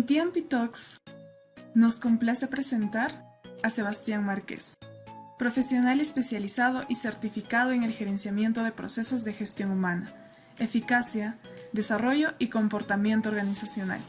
En TMP Talks nos complace presentar a Sebastián Márquez, profesional especializado y certificado en el gerenciamiento de procesos de gestión humana, eficacia, desarrollo y comportamiento organizacional,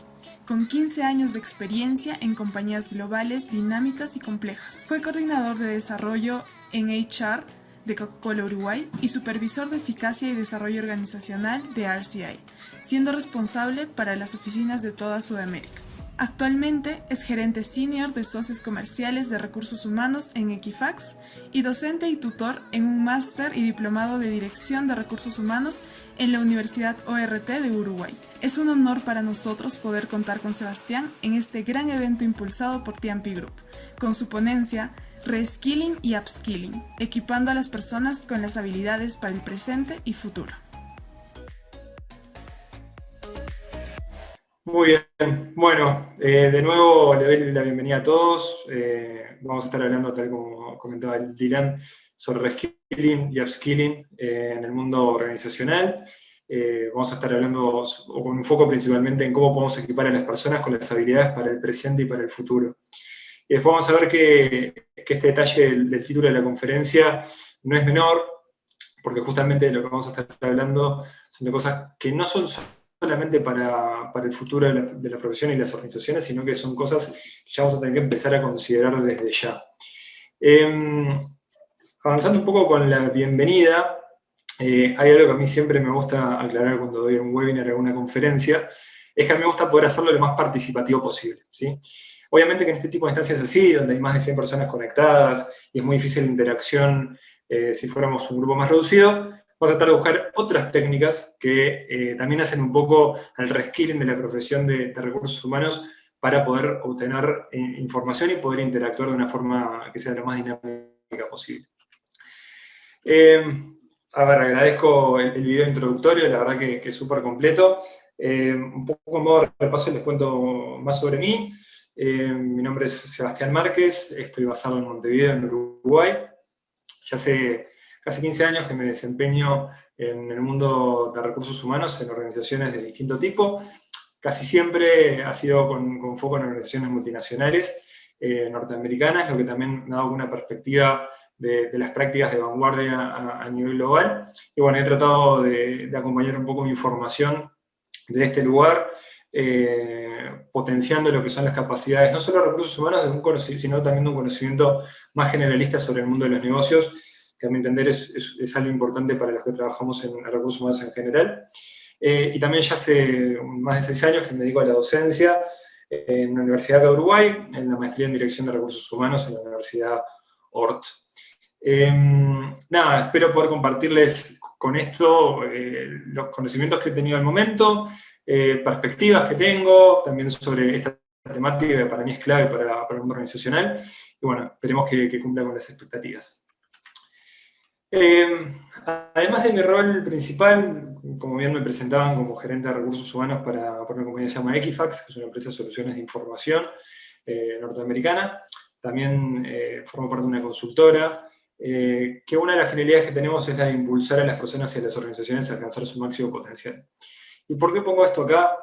con 15 años de experiencia en compañías globales dinámicas y complejas. Fue coordinador de desarrollo en HR de Coca-Cola Uruguay y supervisor de eficacia y desarrollo organizacional de RCI, siendo responsable para las oficinas de toda Sudamérica. Actualmente es gerente senior de socios comerciales de recursos humanos en Equifax y docente y tutor en un máster y diplomado de dirección de recursos humanos en la Universidad ORT de Uruguay. Es un honor para nosotros poder contar con Sebastián en este gran evento impulsado por TMP Group, con su ponencia Reskilling y Upskilling, equipando a las personas con las habilidades para el presente y futuro. Muy bien, bueno, de nuevo le doy la bienvenida a todos. Vamos a estar hablando, tal como comentaba Dylan, sobre reskilling y upskilling en el mundo organizacional. Vamos a estar hablando con un foco principalmente en cómo podemos equipar a las personas con las habilidades para el presente y para el futuro. Y después vamos a ver que este detalle del título de la conferencia no es menor, porque justamente de lo que vamos a estar hablando son de cosas que no son solamente para el futuro de la profesión y las organizaciones, sino que son cosas que ya vamos a tener que empezar a considerar desde ya. Avanzando un poco con la bienvenida, hay algo que a mí siempre me gusta aclarar cuando doy un webinar o alguna conferencia, es que a mí me gusta poder hacerlo lo más participativo posible, ¿sí? Obviamente que en este tipo de instancias así, donde hay más de 100 personas conectadas y es muy difícil la interacción si fuéramos un grupo más reducido, vamos a tratar de buscar otras técnicas que también hacen un poco al reskilling de la profesión de recursos humanos para poder obtener información y poder interactuar de una forma que sea lo más dinámica posible. A ver, agradezco el video introductorio, la verdad que es súper completo. Un poco en modo de repaso les cuento más sobre mí. Mi nombre es Sebastián Márquez, estoy basado en Montevideo, en Uruguay. Ya hace casi 15 años que me desempeño en el mundo de recursos humanos en organizaciones de distinto tipo. Casi siempre ha sido con foco en organizaciones multinacionales norteamericanas, lo que también me ha dado una perspectiva de las prácticas de vanguardia a nivel global. Y bueno, he tratado de acompañar un poco mi formación de este lugar, potenciando lo que son las capacidades, no solo de recursos humanos, sino también de un conocimiento más generalista sobre el mundo de los negocios, que a mi entender es algo importante para los que trabajamos en recursos humanos en general. Y también ya hace más de 6 años que me dedico a la docencia en la Universidad de Uruguay, en la maestría en Dirección de Recursos Humanos en la Universidad ORT. Nada, espero poder compartirles con esto los conocimientos que he tenido al momento, perspectivas que tengo, también sobre esta temática que para mí es clave para el mundo organizacional, y bueno, esperemos que cumpla con las expectativas. Además de mi rol principal, como bien me presentaban como gerente de recursos humanos para una compañía que se llama Equifax, que es una empresa de soluciones de información norteamericana, también formo parte de una consultora, que una de las finalidades que tenemos es la de impulsar a las personas y a las organizaciones a alcanzar su máximo potencial. ¿Y por qué pongo esto acá?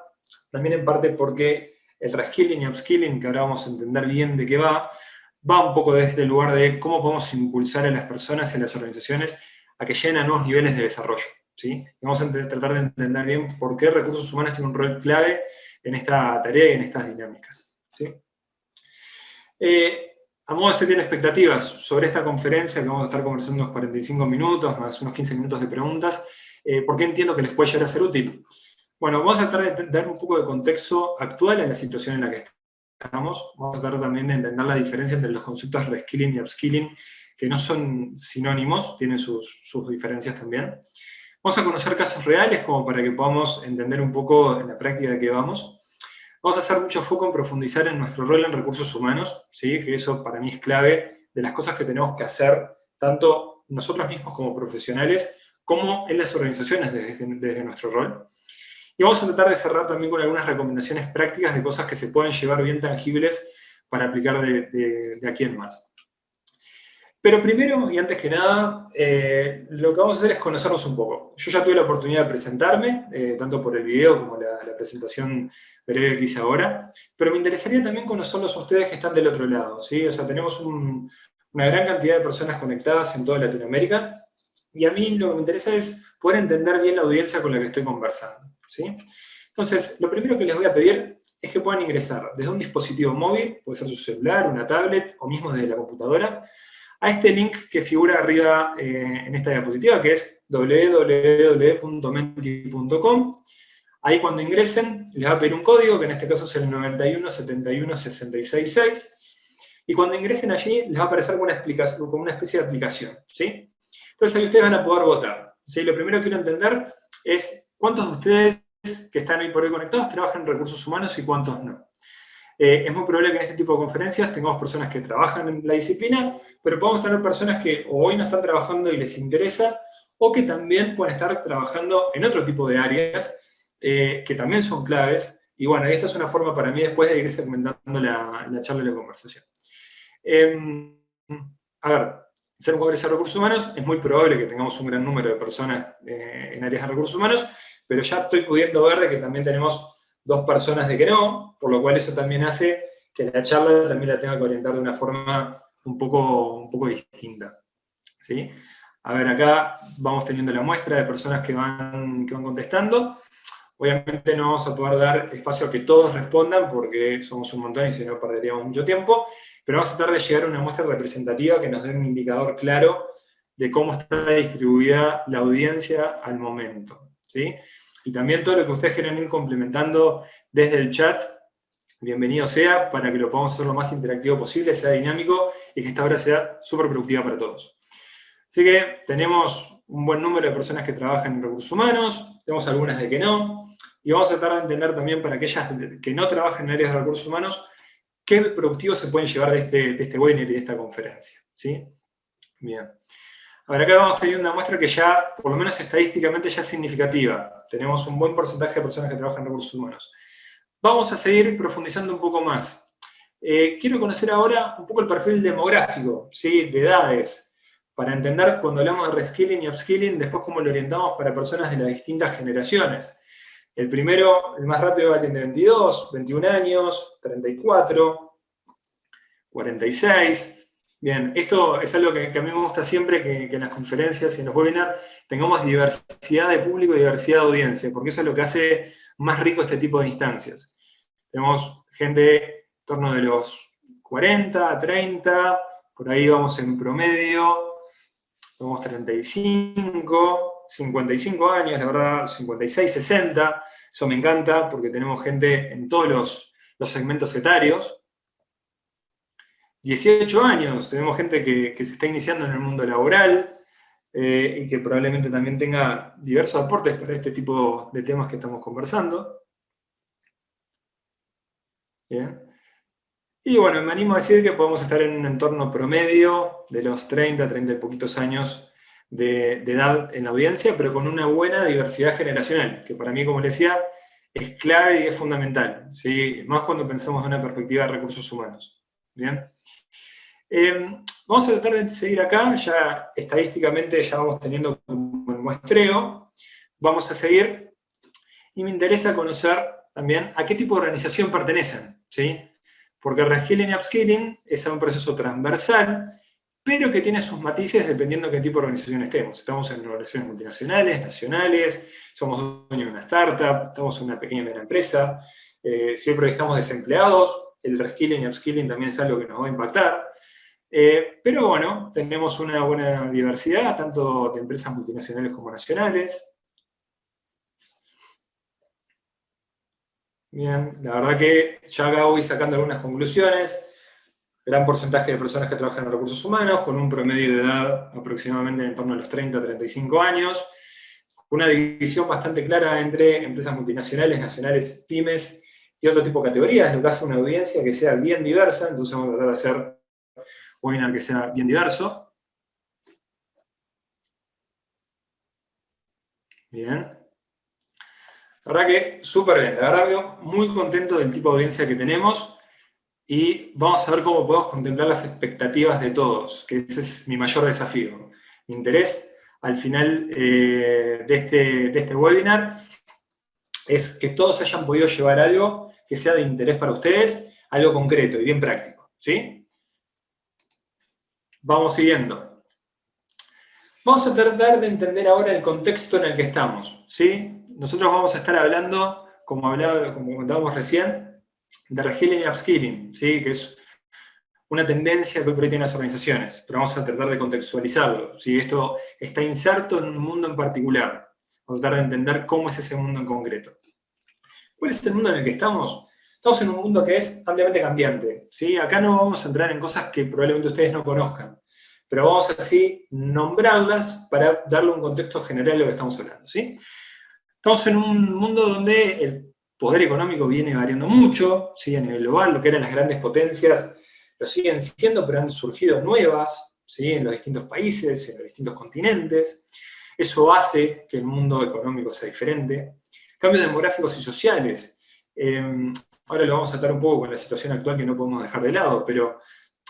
También en parte porque el reskilling y upskilling, que ahora vamos a entender bien de qué va un poco desde el lugar de cómo podemos impulsar a las personas y a las organizaciones a que lleguen a nuevos niveles de desarrollo, ¿sí? Y vamos a tratar de entender bien por qué recursos humanos tienen un rol clave en esta tarea y en estas dinámicas, ¿sí? A modo de setear expectativas sobre esta conferencia, que vamos a estar conversando unos 45 minutos, más unos 15 minutos de preguntas, ¿por qué entiendo que les puede llegar a ser útil? Bueno, vamos a tratar de dar un poco de contexto actual en la situación en la que estamos. Vamos a tratar también de entender la diferencia entre los conceptos reskilling y upskilling, que no son sinónimos, tienen sus diferencias también. Vamos a conocer casos reales como para que podamos entender un poco en la práctica de qué vamos. Vamos a hacer mucho foco en profundizar en nuestro rol en recursos humanos, ¿sí? Que eso para mí es clave de las cosas que tenemos que hacer, tanto nosotros mismos como profesionales, como en las organizaciones desde nuestro rol. Y vamos a tratar de cerrar también con algunas recomendaciones prácticas de cosas que se pueden llevar bien tangibles para aplicar de aquí en más. Pero primero, y antes que nada, lo que vamos a hacer es conocernos un poco. Yo ya tuve la oportunidad de presentarme, tanto por el video como la presentación breve que hice ahora, pero me interesaría también conocerlos a ustedes que están del otro lado, ¿sí? O sea, tenemos una gran cantidad de personas conectadas en toda Latinoamérica, y a mí lo que me interesa es poder entender bien la audiencia con la que estoy conversando, ¿sí? Entonces, lo primero que les voy a pedir es que puedan ingresar desde un dispositivo móvil, puede ser su celular, una tablet, o mismo desde la computadora, a este link que figura arriba en esta diapositiva, que es www.menti.com. Ahí cuando ingresen, les va a pedir un código, que en este caso es el 91716666, y cuando ingresen allí, les va a aparecer como una especie de aplicación, ¿sí? Entonces ahí ustedes van a poder votar, ¿sí? Lo primero que quiero entender es cuántos de ustedes que están hoy por hoy conectados trabajan en recursos humanos y cuántos no. Es muy probable que en este tipo de conferencias tengamos personas que trabajan en la disciplina, pero podemos tener personas que o hoy no están trabajando y les interesa, o que también pueden estar trabajando en otro tipo de áreas que también son claves. Y bueno, esta es una forma para mí después de ir segmentando la charla y la conversación. A ver, ser un congreso de recursos humanos, es muy probable que tengamos un gran número de personas en áreas de recursos humanos, pero ya estoy pudiendo ver de que también tenemos 2 personas de que no, por lo cual eso también hace que la charla también la tenga que orientar de una forma un poco distinta, ¿sí? A ver, acá vamos teniendo la muestra de personas que van contestando. Obviamente no vamos a poder dar espacio a que todos respondan porque somos un montón y si no perderíamos mucho tiempo, pero vamos a tratar de llegar a una muestra representativa que nos dé un indicador claro de cómo está distribuida la audiencia al momento, ¿sí? Y también todo lo que ustedes quieran ir complementando desde el chat, bienvenido sea, para que lo podamos hacer lo más interactivo posible, sea dinámico y que esta hora sea súper productiva para todos. Así que tenemos un buen número de personas que trabajan en recursos humanos, tenemos algunas de que no, y vamos a tratar de entender también para aquellas que no trabajan en áreas de recursos humanos, qué productivos se pueden llevar de este webinar y de esta conferencia, ¿sí? Bien. A ver, acá vamos teniendo una muestra que ya, por lo menos estadísticamente, ya es significativa. Tenemos un buen porcentaje de personas que trabajan en recursos humanos. Vamos a seguir profundizando un poco más. Quiero conocer ahora un poco el perfil demográfico, ¿sí? De edades, para entender cuando hablamos de reskilling y upskilling, después cómo lo orientamos para personas de las distintas generaciones. El primero, el más rápido, alguien de 22, 21 años, 34, 46. Bien, esto es algo que a mí me gusta siempre, que en las conferencias y en los webinars tengamos diversidad de público y diversidad de audiencia, porque eso es lo que hace más rico este tipo de instancias. Tenemos gente en torno de los 40, 30, por ahí vamos en promedio, vamos 35, 55 años, la verdad, 56, 60, eso me encanta porque tenemos gente en todos los segmentos etarios. 18 años, tenemos gente que se está iniciando en el mundo laboral y que probablemente también tenga diversos aportes para este tipo de temas que estamos conversando. Bien. Y bueno, me animo a decir que podemos estar en un entorno promedio de los 30, 30 y poquitos años de edad en la audiencia, pero con una buena diversidad generacional, que para mí, como les decía, es clave y es fundamental, ¿sí? Más cuando pensamos en una perspectiva de recursos humanos. ¿Bien? Vamos a tratar de seguir acá, ya estadísticamente ya vamos teniendo como el muestreo, vamos a seguir, y me interesa conocer también a qué tipo de organización pertenecen, ¿sí? Porque reskilling y upskilling es un proceso transversal, pero que tiene sus matices dependiendo de qué tipo de organización estemos. Estamos en organizaciones multinacionales, nacionales, somos dueños de una startup, estamos en una pequeña y mediana empresa, siempre estamos desempleados, el reskilling y upskilling también es algo que nos va a impactar. Pero bueno, tenemos una buena diversidad, tanto de empresas multinacionales como nacionales. Bien, la verdad que ya acá voy sacando algunas conclusiones. Gran porcentaje de personas que trabajan en recursos humanos, con un promedio de edad aproximadamente en torno a los 30 a 35 años. Una división bastante clara entre empresas multinacionales, nacionales, pymes y otro tipo de categorías, lo que hace una audiencia que sea bien diversa, entonces vamos a tratar de hacer un webinar que sea bien diverso. Bien. La verdad que súper bien, la verdad que muy contento del tipo de audiencia que tenemos y vamos a ver cómo podemos contemplar las expectativas de todos, que ese es mi mayor desafío. Mi interés al final de este webinar es que todos hayan podido llevar algo que sea de interés para ustedes, algo concreto y bien práctico, ¿sí? Vamos siguiendo. Vamos a tratar de entender ahora el contexto en el que estamos, ¿sí? Nosotros vamos a estar hablando, como comentábamos recién, de reskilling y upskilling, ¿sí? Que es una tendencia que hoy por hoy tienen las organizaciones, pero vamos a tratar de contextualizarlo, ¿sí? Esto está inserto en un mundo en particular. Vamos a tratar de entender cómo es ese mundo en concreto. ¿Cuál es el mundo en el que estamos? Estamos en un mundo que es ampliamente cambiante, ¿sí? Acá no vamos a entrar en cosas que probablemente ustedes no conozcan, pero vamos así nombrarlas para darle un contexto general a lo que estamos hablando, ¿sí? Estamos en un mundo donde el poder económico viene variando mucho, ¿sí? A nivel global, lo que eran las grandes potencias lo siguen siendo, pero han surgido nuevas, ¿sí? En los distintos países, en los distintos continentes. Eso hace que el mundo económico sea diferente. Cambios demográficos y sociales. Ahora lo vamos a tratar un poco con la situación actual que no podemos dejar de lado, pero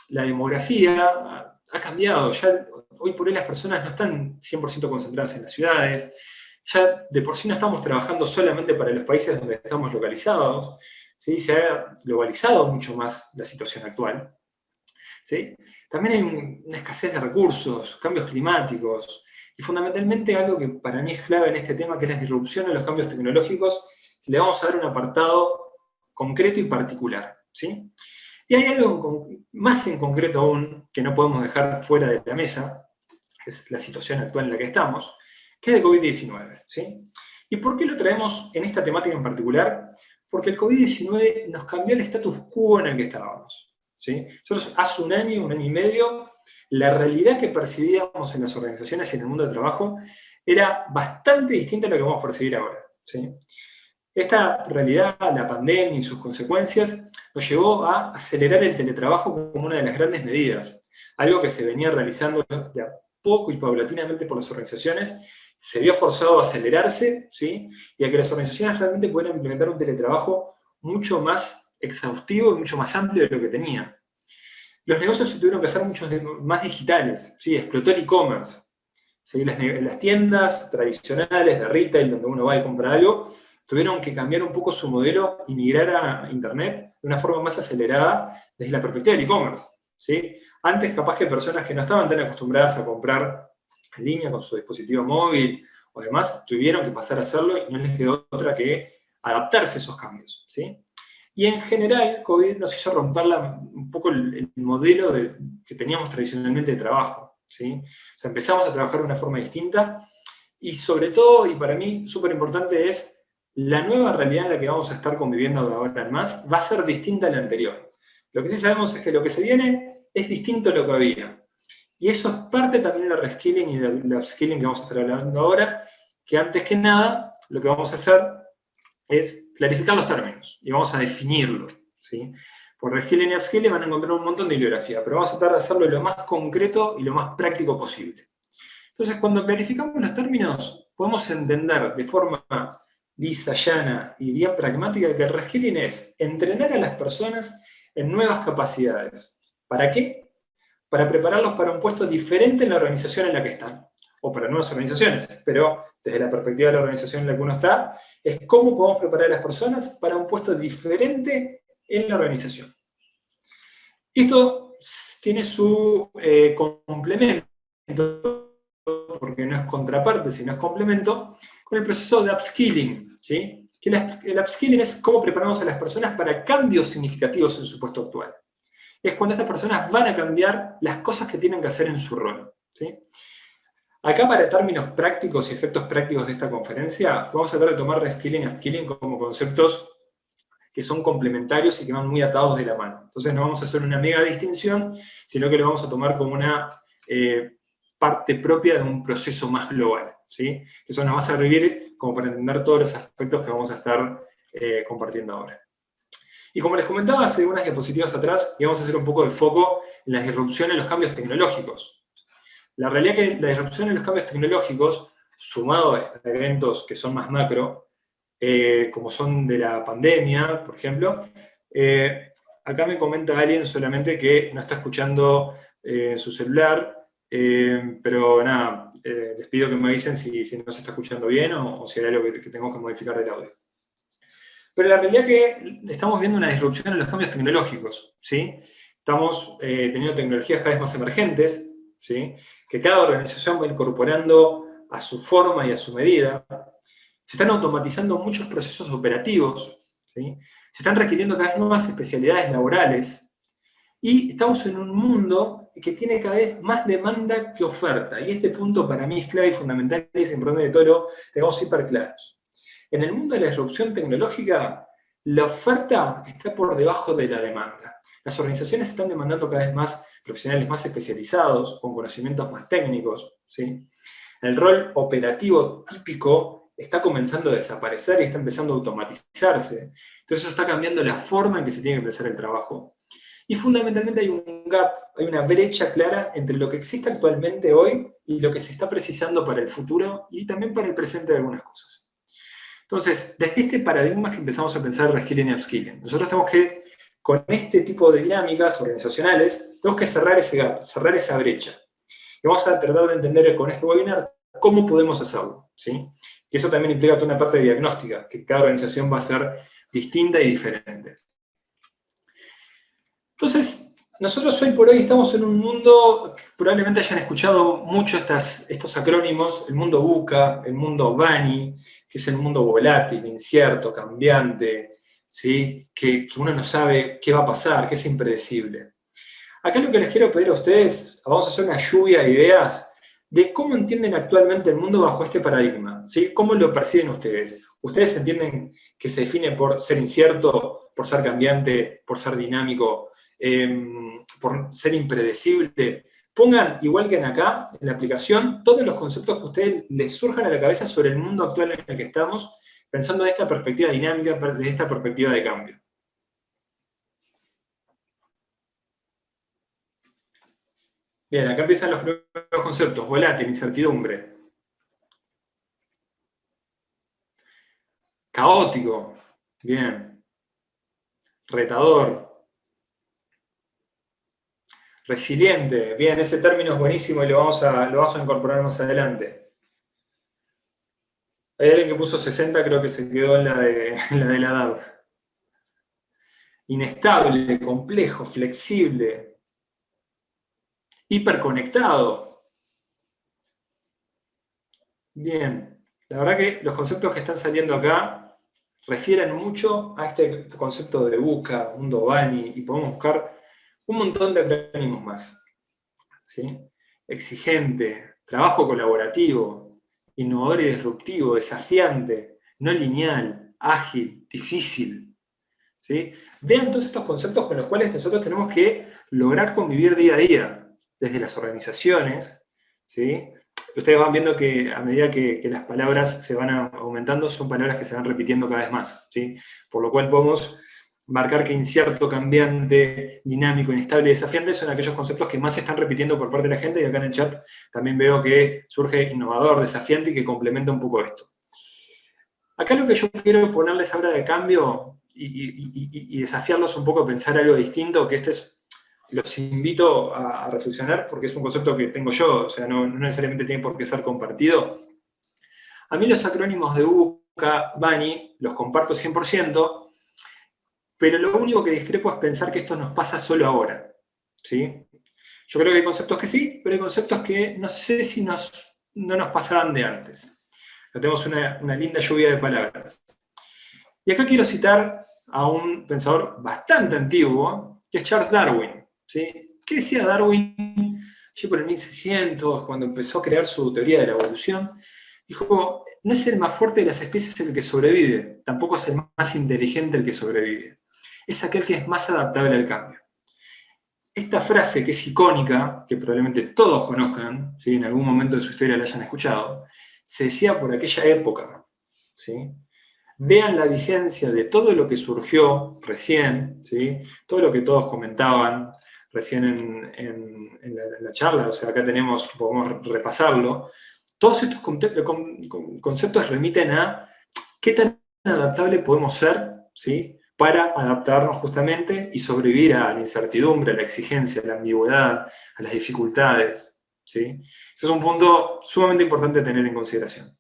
la demografía ha cambiado. Ya hoy por hoy las personas no están 100% concentradas en las ciudades. Ya de por sí no estamos trabajando solamente para los países donde estamos localizados, ¿sí? Se ha globalizado mucho más la situación actual, ¿sí? También hay una escasez de recursos, cambios climáticos, y fundamentalmente algo que para mí es clave en este tema, que es la disrupción de los cambios tecnológicos, que le vamos a dar un apartado concreto y particular, ¿sí? Y hay algo más en concreto aún, que no podemos dejar fuera de la mesa, que es la situación actual en la que estamos, que es de COVID-19, ¿sí? ¿Y por qué lo traemos en esta temática en particular? Porque el COVID-19 nos cambió el status quo en el que estábamos, ¿sí? Nosotros hace un año y medio, la realidad que percibíamos en las organizaciones y en el mundo del trabajo era bastante distinta a lo que vamos a percibir ahora, ¿sí? Esta realidad, la pandemia y sus consecuencias, nos llevó a acelerar el teletrabajo como una de las grandes medidas, algo que se venía realizando de a poco y paulatinamente por las organizaciones, se vio forzado a acelerarse, ¿sí? Y a que las organizaciones realmente pudieran implementar un teletrabajo mucho más exhaustivo y mucho más amplio de lo que tenían. Los negocios se tuvieron que hacer mucho más digitales, ¿sí? Explotó el e-commerce, ¿sí? Las tiendas tradicionales de retail, donde uno va y compra algo, tuvieron que cambiar un poco su modelo y migrar a Internet de una forma más acelerada desde la perspectiva del e-commerce, ¿sí? Antes, capaz que personas que no estaban tan acostumbradas a comprar en línea con su dispositivo móvil o demás, tuvieron que pasar a hacerlo y no les quedó otra que adaptarse a esos cambios, ¿sí? Y en general, COVID nos hizo romper un poco el modelo que teníamos tradicionalmente de trabajo, ¿sí? O sea, empezamos a trabajar de una forma distinta y sobre todo, y para mí súper importante, es la nueva realidad en la que vamos a estar conviviendo de ahora en más va a ser distinta a la anterior. Lo que sí sabemos es que lo que se viene es distinto a lo que había. Y eso es parte también del reskilling y del upskilling que vamos a estar hablando ahora, que antes que nada lo que vamos a hacer es clarificar los términos y vamos a definirlo, ¿sí? Por reskilling y upskilling van a encontrar un montón de bibliografía, pero vamos a tratar de hacerlo lo más concreto y lo más práctico posible. Entonces, cuando clarificamos los términos, podemos entender de forma lisa, llana y bien pragmática que el reskilling es entrenar a las personas en nuevas capacidades. ¿Para qué? Para prepararlos para un puesto diferente en la organización en la que están, o para nuevas organizaciones, pero desde la perspectiva de la organización en la que uno está, es cómo podemos preparar a las personas para un puesto diferente en la organización. Esto tiene su complemento, porque no es contraparte, sino es complemento, con el proceso de upskilling, ¿sí? Que el upskilling es cómo preparamos a las personas para cambios significativos en su puesto actual. Es cuando estas personas van a cambiar las cosas que tienen que hacer en su rol, ¿sí? Acá, para términos prácticos y efectos prácticos de esta conferencia, vamos a tratar de tomar reskilling y upskilling como conceptos que son complementarios y que van muy atados de la mano. Entonces no vamos a hacer una mega distinción, sino que lo vamos a tomar como una parte propia de un proceso más global, ¿sí? Eso nos va a servir como para entender todos los aspectos que vamos a estar compartiendo ahora. Y como les comentaba hace unas diapositivas atrás, íbamos a hacer un poco de foco en la disrupción en los cambios tecnológicos. La realidad es que la disrupción en los cambios tecnológicos, sumado a eventos que son más macro, como son de la pandemia, por ejemplo, acá me comenta alguien solamente que no está escuchando su celular, pero nada, les pido que me avisen si no se está escuchando bien o si hay algo que tengo que modificar del audio. Pero la realidad es que estamos viendo una disrupción en los cambios tecnológicos, ¿sí? Estamos teniendo tecnologías cada vez más emergentes, ¿sí? Que cada organización va incorporando a su forma y a su medida. Se están automatizando muchos procesos operativos, ¿sí? Se están requiriendo cada vez nuevas especialidades laborales, y estamos en un mundo que tiene cada vez más demanda que oferta. Y este punto para mí es clave y fundamental, y es importante de todo lo debemos hiper claros. En el mundo de la disrupción tecnológica, la oferta está por debajo de la demanda. Las organizaciones están demandando cada vez más profesionales más especializados, con conocimientos más técnicos, ¿sí? El rol operativo típico está comenzando a desaparecer y está empezando a automatizarse. Entonces eso está cambiando la forma en que se tiene que empezar el trabajo. Y fundamentalmente hay un gap, hay una brecha clara entre lo que existe actualmente hoy y lo que se está precisando para el futuro y también para el presente de algunas cosas. Entonces, desde este paradigma es que empezamos a pensar reskilling y upskilling. Nosotros tenemos que, con este tipo de dinámicas organizacionales, tenemos que cerrar ese gap, cerrar esa brecha. Y vamos a tratar de entender con este webinar cómo podemos hacerlo, ¿sí? Y eso también implica toda una parte de diagnóstica, que cada organización va a ser distinta y diferente. Entonces, nosotros hoy por hoy estamos en un mundo, que probablemente hayan escuchado mucho estos acrónimos, el mundo VUCA, el mundo BANI, que es el mundo volátil, incierto, cambiante, ¿sí? Que uno no sabe qué va a pasar, que es impredecible. Acá lo que les quiero pedir a ustedes, vamos a hacer una lluvia de ideas de cómo entienden actualmente el mundo bajo este paradigma, ¿sí? ¿Cómo lo perciben ustedes? ¿Ustedes entienden que se define por ser incierto, por ser cambiante, por ser dinámico, por ser impredecible? Pongan, igual que en acá, en la aplicación, todos los conceptos que a ustedes les surjan a la cabeza sobre el mundo actual en el que estamos, pensando de esta perspectiva dinámica, de esta perspectiva de cambio. Bien, acá empiezan los primeros conceptos: volátil, incertidumbre. Caótico, bien. Retador. Resiliente, bien, ese término es buenísimo y lo vamos a incorporar más adelante. Hay alguien que puso 60, creo que se quedó en la de la edad. Inestable, complejo, flexible. Hiperconectado. Bien, la verdad que los conceptos que están saliendo acá refieren mucho a este concepto de VUCA, mundo BANI, y podemos buscar un montón de acrónimos más, ¿sí? Exigente, trabajo colaborativo, innovador y disruptivo, desafiante, no lineal, ágil, difícil, ¿sí? Vean todos estos conceptos con los cuales nosotros tenemos que lograr convivir día a día, desde las organizaciones, ¿sí? Ustedes van viendo que a medida que las palabras se van aumentando, son palabras que se van repitiendo cada vez más, ¿sí? Por lo cual podemos marcar que incierto, cambiante, dinámico, inestable y desafiante son aquellos conceptos que más se están repitiendo por parte de la gente, y acá en el chat también veo que surge innovador, desafiante y que complementa un poco esto. Acá lo que yo quiero ponerles ahora de cambio y desafiarlos un poco a pensar algo distinto, que los invito a reflexionar, porque es un concepto que tengo yo, o sea, no necesariamente tiene por qué ser compartido. A mí los acrónimos de VUCA, BANI, los comparto 100%, pero lo único que discrepo es pensar que esto nos pasa solo ahora, ¿sí? Yo creo que hay conceptos que sí, pero hay conceptos que no sé si no nos pasaban de antes. Tenemos una linda lluvia de palabras. Y acá quiero citar a un pensador bastante antiguo, que es Charles Darwin, ¿sí? ¿Qué decía Darwin? Yo por el 1600, cuando empezó a crear su teoría de la evolución, dijo: no es el más fuerte de las especies el que sobrevive, tampoco es el más inteligente el que sobrevive. Es aquel que es más adaptable al cambio. Esta frase, que es icónica, que probablemente todos conozcan, ¿sí? En algún momento de su historia la hayan escuchado, se decía por aquella época, ¿sí? Vean la vigencia de todo lo que surgió recién, ¿sí? Todo lo que todos comentaban recién en la charla, o sea, acá podemos repasarlo. Todos estos conceptos remiten a qué tan adaptable podemos ser, ¿sí? para adaptarnos justamente y sobrevivir a la incertidumbre, a la exigencia, a la ambigüedad, a las dificultades, ¿sí? Ese es un punto sumamente importante a tener en consideración.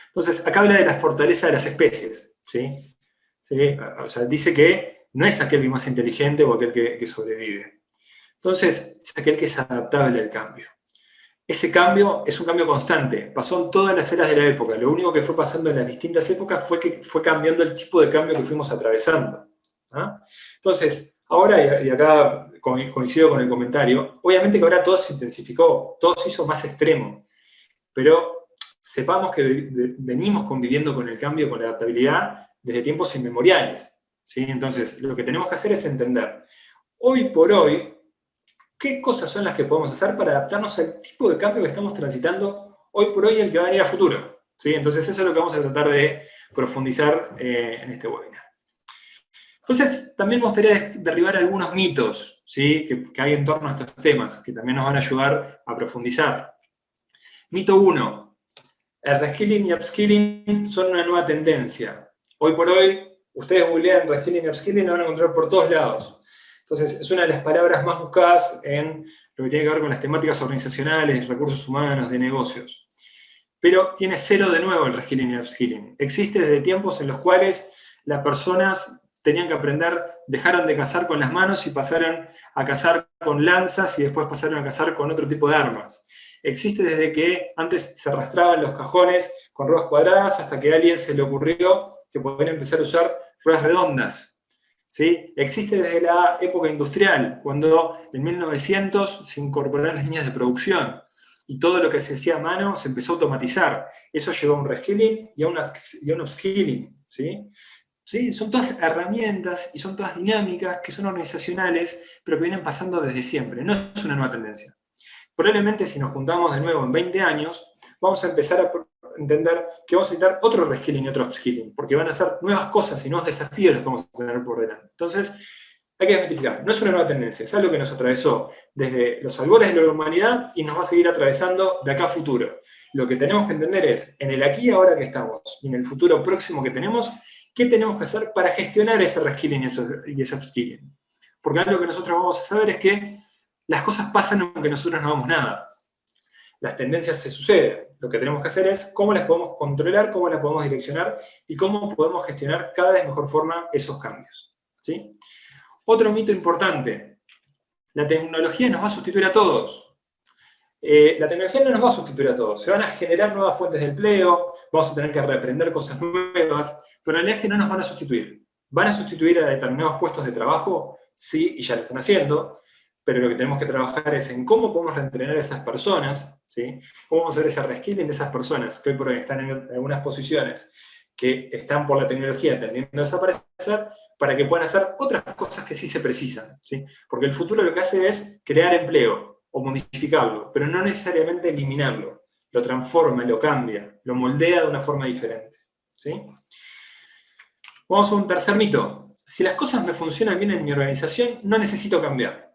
Entonces, acá habla de la fortaleza de las especies, ¿sí? ¿Sí? O sea, dice que no es aquel que es más inteligente o aquel que sobrevive. Entonces, es aquel que es adaptable al cambio. Ese cambio es un cambio constante, pasó en todas las eras de la época. Lo único que fue pasando en las distintas épocas fue que fue cambiando el tipo de cambio que fuimos atravesando. ¿Ah? Entonces, ahora, y acá coincido con el comentario, obviamente que ahora todo se intensificó, todo se hizo más extremo, pero sepamos que venimos conviviendo con el cambio, con la adaptabilidad, desde tiempos inmemoriales, ¿sí? Entonces, lo que tenemos que hacer es entender, hoy por hoy, qué cosas son las que podemos hacer para adaptarnos al tipo de cambio que estamos transitando hoy por hoy y el que va a venir a futuro, ¿sí? Entonces, eso es lo que vamos a tratar de profundizar en este webinar. Entonces, también me gustaría derribar algunos mitos, ¿sí? que hay en torno a estos temas, que también nos van a ayudar a profundizar. Mito 1. El reskilling y upskilling son una nueva tendencia. Hoy por hoy, ustedes googlean reskilling y upskilling y lo van a encontrar por todos lados. Entonces, es una de las palabras más buscadas en lo que tiene que ver con las temáticas organizacionales, recursos humanos, de negocios. Pero tiene cero de nuevo el reskilling y upskilling. Existe desde tiempos en los cuales las personas tenían que aprender, dejaron de cazar con las manos y pasaron a cazar con lanzas y después pasaron a cazar con otro tipo de armas. Existe desde que antes se arrastraban los cajones con ruedas cuadradas hasta que a alguien se le ocurrió que podían empezar a usar ruedas redondas. ¿Sí? Existe desde la época industrial, cuando en 1900 se incorporaron las líneas de producción y todo lo que se hacía a mano se empezó a automatizar. Eso llevó a un reskilling y a un upskilling. ¿Sí? ¿Sí? Son todas herramientas y son todas dinámicas que son organizacionales, pero que vienen pasando desde siempre. No es una nueva tendencia. Probablemente si nos juntamos de nuevo en 20 años, vamos a empezar a entender que vamos a necesitar otro reskilling y otro upskilling, porque van a ser nuevas cosas y nuevos desafíos los que vamos a tener por delante. Entonces, hay que desmitificar. No es una nueva tendencia, es algo que nos atravesó desde los albores de la humanidad y nos va a seguir atravesando de acá a futuro. Lo que tenemos que entender es, en el aquí y ahora que estamos, y en el futuro próximo que tenemos, ¿qué tenemos que hacer para gestionar ese reskilling y ese upskilling? Porque algo que nosotros vamos a saber es que las cosas pasan aunque nosotros no hagamos nada. Las tendencias se suceden. Lo que tenemos que hacer es cómo las podemos controlar, cómo las podemos direccionar y cómo podemos gestionar cada vez mejor forma esos cambios. ¿Sí? Otro mito importante. La tecnología nos va a sustituir a todos. La tecnología no nos va a sustituir a todos. Se van a generar nuevas fuentes de empleo, vamos a tener que reaprender cosas nuevas, pero en realidad es que no nos van a sustituir. ¿Van a sustituir a determinados puestos de trabajo? Sí, y ya lo están haciendo. Pero lo que tenemos que trabajar es en cómo podemos reentrenar a esas personas, ¿sí? Cómo vamos a hacer ese reskilling de esas personas que hoy por hoy están en algunas posiciones que están por la tecnología tendiendo a desaparecer, para que puedan hacer otras cosas que sí se precisan, ¿sí? Porque el futuro lo que hace es crear empleo o modificarlo, pero no necesariamente eliminarlo. Lo transforma, lo cambia, lo moldea de una forma diferente, ¿sí? Vamos a un tercer mito. Si las cosas me funcionan bien en mi organización, no necesito cambiar.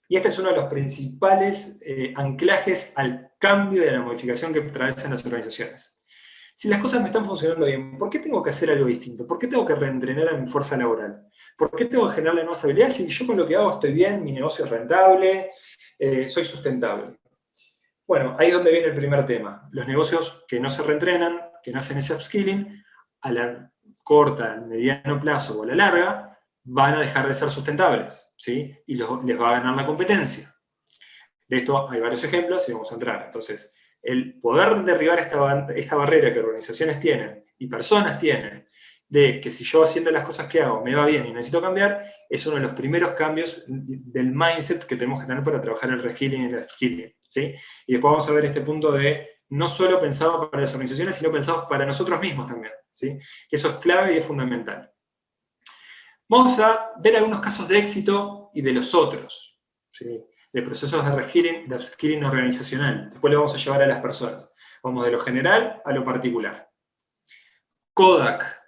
Y este es uno de los principales anclajes al cambio y a la modificación que atraviesan las organizaciones. Si las cosas me están funcionando bien, ¿por qué tengo que hacer algo distinto? ¿Por qué tengo que reentrenar a mi fuerza laboral? ¿Por qué tengo que generarle nuevas habilidades si yo con lo que hago estoy bien, mi negocio es rentable, soy sustentable? Bueno, ahí es donde viene el primer tema. Los negocios que no se reentrenan, que no hacen ese upskilling, a la corta, mediano plazo o a la larga, van a dejar de ser sustentables, ¿sí? Y les va a ganar la competencia. De esto hay varios ejemplos y vamos a entrar. Entonces, el poder derribar esta barrera que organizaciones tienen y personas tienen, de que si yo haciendo las cosas que hago me va bien y necesito cambiar, es uno de los primeros cambios del mindset que tenemos que tener para trabajar el reskilling y el upskilling, ¿sí? Y después vamos a ver este punto de no solo pensado para las organizaciones, sino pensado para nosotros mismos también, ¿sí? Que eso es clave y es fundamental. Vamos a ver algunos casos de éxito y de los otros, ¿sí? De procesos de reskilling, de upskilling organizacional. Después lo vamos a llevar a las personas. Vamos de lo general a lo particular. Kodak,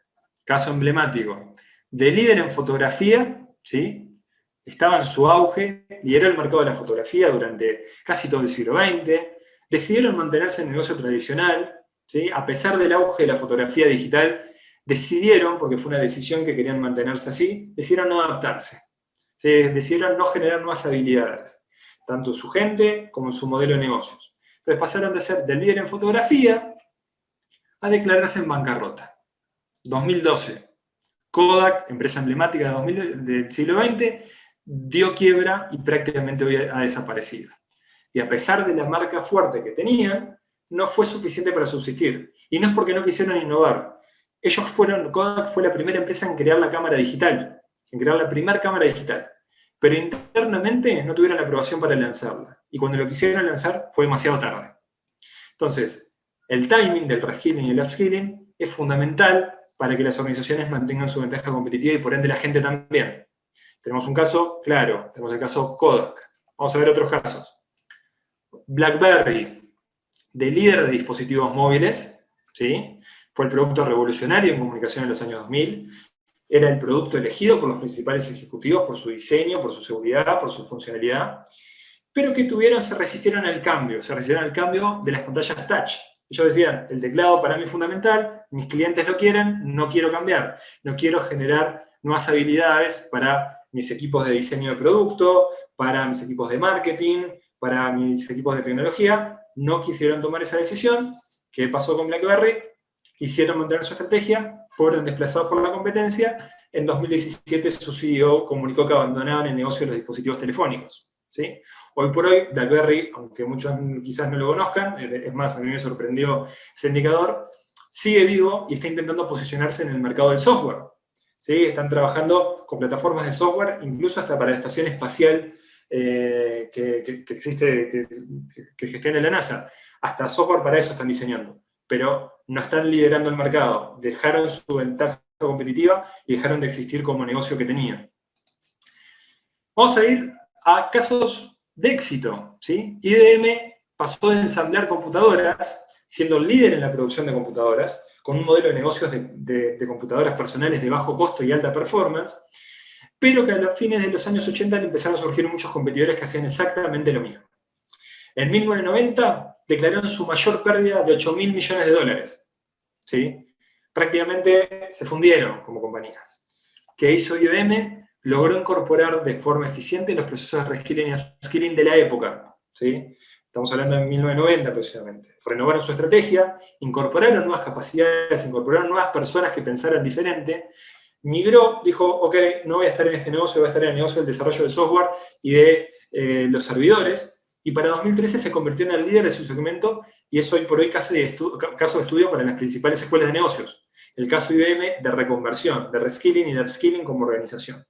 caso emblemático. De líder en fotografía, ¿sí? Estaba en su auge, lideró el mercado de la fotografía durante casi todo el siglo XX. Decidieron mantenerse en el negocio tradicional, ¿sí? A pesar del auge de la fotografía digital, decidieron, porque fue una decisión que querían mantenerse así, decidieron no adaptarse. ¿Sí? Decidieron no generar nuevas habilidades, tanto en su gente como en su modelo de negocios. Entonces pasaron de ser del líder en fotografía a declararse en bancarrota. 2012. Kodak, empresa emblemática del siglo XX, dio quiebra y prácticamente hoy ha desaparecido. Y a pesar de la marca fuerte que tenían, no fue suficiente para subsistir. Y no es porque no quisieron innovar. Kodak fue la primera empresa en crear la cámara digital, en crear la primera cámara digital. Pero internamente no tuvieron la aprobación para lanzarla. Y cuando lo quisieron lanzar fue demasiado tarde. Entonces, el timing del reskilling y el upskilling es fundamental para que las organizaciones mantengan su ventaja competitiva y por ende la gente también. Tenemos un caso claro, tenemos el caso Kodak. Vamos a ver otros casos. BlackBerry, de líder de dispositivos móviles, ¿sí? Fue el producto revolucionario en comunicación en los años 2000, era el producto elegido por los principales ejecutivos por su diseño, por su seguridad, por su funcionalidad, pero que se resistieron al cambio de las pantallas touch. Ellos decían, el teclado para mí es fundamental, mis clientes lo quieren, no quiero cambiar, no quiero generar nuevas habilidades para mis equipos de diseño de producto, para mis equipos de marketing, para mis equipos de tecnología. No quisieron tomar esa decisión. ¿Qué pasó con BlackBerry? Quisieron mantener su estrategia, fueron desplazados por la competencia. En 2017 su CEO comunicó que abandonaban el negocio de los dispositivos telefónicos. ¿Sí? Hoy por hoy, BlackBerry, aunque muchos quizás no lo conozcan, es más, a mí me sorprendió ese indicador, sigue vivo y está intentando posicionarse en el mercado del software. ¿Sí? Están trabajando con plataformas de software, incluso hasta para la estación espacial que existe, que gestiona la NASA. Hasta software para eso están diseñando, pero no están liderando el mercado. Dejaron su ventaja competitiva y dejaron de existir como negocio que tenían. Vamos a ir a casos de éxito, ¿sí? IBM pasó de ensamblar computadoras, siendo líder en la producción de computadoras, con un modelo de negocios de computadoras personales de bajo costo y alta performance, pero que a los fines de los años 80 empezaron a surgir muchos competidores que hacían exactamente lo mismo. En 1990 declararon su mayor pérdida de 8.000 millones de dólares. ¿Sí? Prácticamente se fundieron como compañía. ¿Qué hizo IBM? Logró incorporar de forma eficiente los procesos de reskilling y upskilling de la época. ¿Sí? Estamos hablando de 1990 aproximadamente. Renovaron su estrategia, incorporaron nuevas capacidades, incorporaron nuevas personas que pensaran diferente, migró, dijo, ok, no voy a estar en este negocio, voy a estar en el negocio del desarrollo del software y de los servidores, y para 2013 se convirtió en el líder de su segmento, y es hoy por hoy caso de estudio para las principales escuelas de negocios. El caso IBM de reconversión, de reskilling y de upskilling como organización.